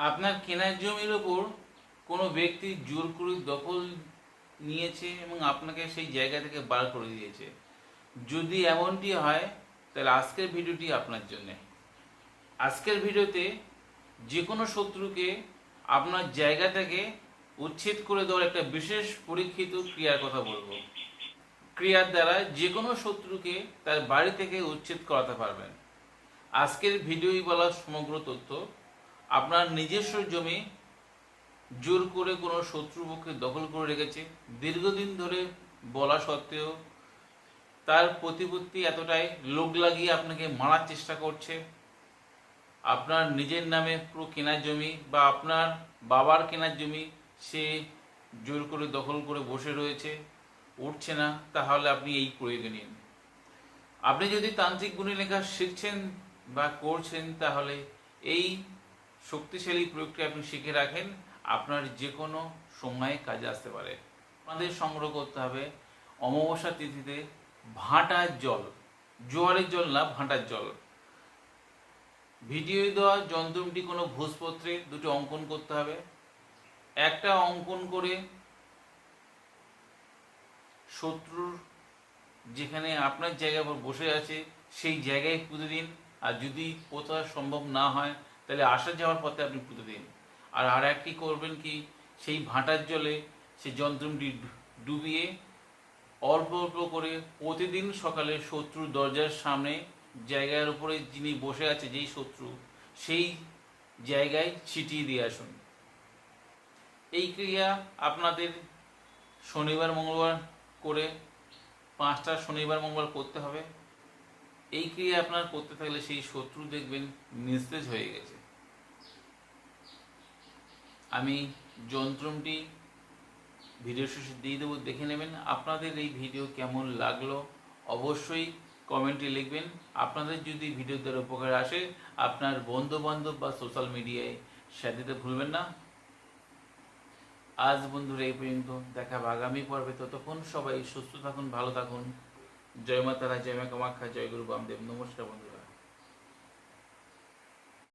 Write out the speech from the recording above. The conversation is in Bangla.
আপনার কেনা জমির ওপর কোনো ব্যক্তি জোর করে দখল নিয়েছে এবং আপনাকে সেই জায়গা থেকে বার করে দিয়েছে। যদি এমনটি হয় তাহলে আজকের ভিডিওটি আপনার জন্যে। আজকের ভিডিওতে যে কোনো শত্রুকে আপনার জায়গা থেকে উচ্ছেদ করে দেওয়ার একটা বিশেষ পরীক্ষিত ক্রিয়ার কথা বলবো। ক্রিয়ার দ্বারা যে কোনো শত্রুকে তার বাড়ি থেকে উচ্ছেদ করাতে পারবেন। আজকের ভিডিওই বলা সমগ্র তথ্য। আপনার নিজস্ব জমি জোর করে কোনো শত্রুপক্ষে দখল করে রেখেছে, দীর্ঘদিন ধরে বলা সত্ত্বেও তার প্রতিপত্তি এতটাই লোক লাগিয়ে আপনাকে মারার চেষ্টা করছে। আপনার নিজের নামে পুরো কেনা জমি বা আপনার বাবার কেনার জমি সে জোর করে দখল করে বসে রয়েছে, উঠছে না, তাহলে আপনি এই প্রয়োগে নিন। আপনি যদি তান্ত্রিক গুণী লেখা শিখছেন বা করছেন তাহলে এই শক্তিশালী প্রয়োগটি আপনি শিখে রাখেন, আপনার যে কোনো সময়ে কাজে আসতে পারে। আমাদের সংগ্রহ করতে হবে অমাবস্যা তিথিতে ভাঁটার জল, জোয়ারের জল না, ভাঁটার জল। ভিডিও দেওয়া যন্ত্রটি কোনো ভোজপত্রে দুটো অঙ্কন করতে হবে। একটা অঙ্কন করে শত্রুর যেখানে আপনার জায়গা পর বসে আছে সেই জায়গায় পুঁতে দিন। আর যদি কোথাও সম্ভব না হয় তাহলে আসা যাওয়ার পথে আপনি পুঁতে দিন। আর একটি করবেন কি, সেই ভাঁটার জলে সেই যন্ত্রটি ডুবিয়ে অল্প অল্প করে প্রতিদিন সকালে শত্রুর দরজার সামনে জায়গার উপরে যিনি বসে আছে, যেই শত্রু, সেই জায়গায় ছিটিয়ে দিয়ে আসুন। এই ক্রিয়া আপনাদের শনিবার মঙ্গলবার করে 5টা শনিবার মঙ্গলবার করতে হবে। এই ক্রিয়া আপনার করতে থাকলে সেই শত্রু দেখবেন নিস্তেজ হয়ে গেছে। আমি যন্ত্রটি ভিডিও শেষে দিয়ে দেবো, দেখে নেবেন। আপনাদের এই ভিডিও কেমন লাগলো অবশ্যই কমেন্টে লিখবেন। আপনাদের যদি ভিডিও দ্বারা উপকার আসে আপনার বন্ধু বান্ধব বা সোশ্যাল মিডিয়ায় শেয়ার দিতে ভুলবেন না। আজ বন্ধুরা এই পর্যন্ত, দেখা হবে আগামী পর্বে। ততক্ষণ সবাই সুস্থ থাকুন, ভালো থাকুন। জয় মা তারা, জয় মা কামাখ্যা, জয় গুরু বামদেব। নমস্কার বন্ধুরা।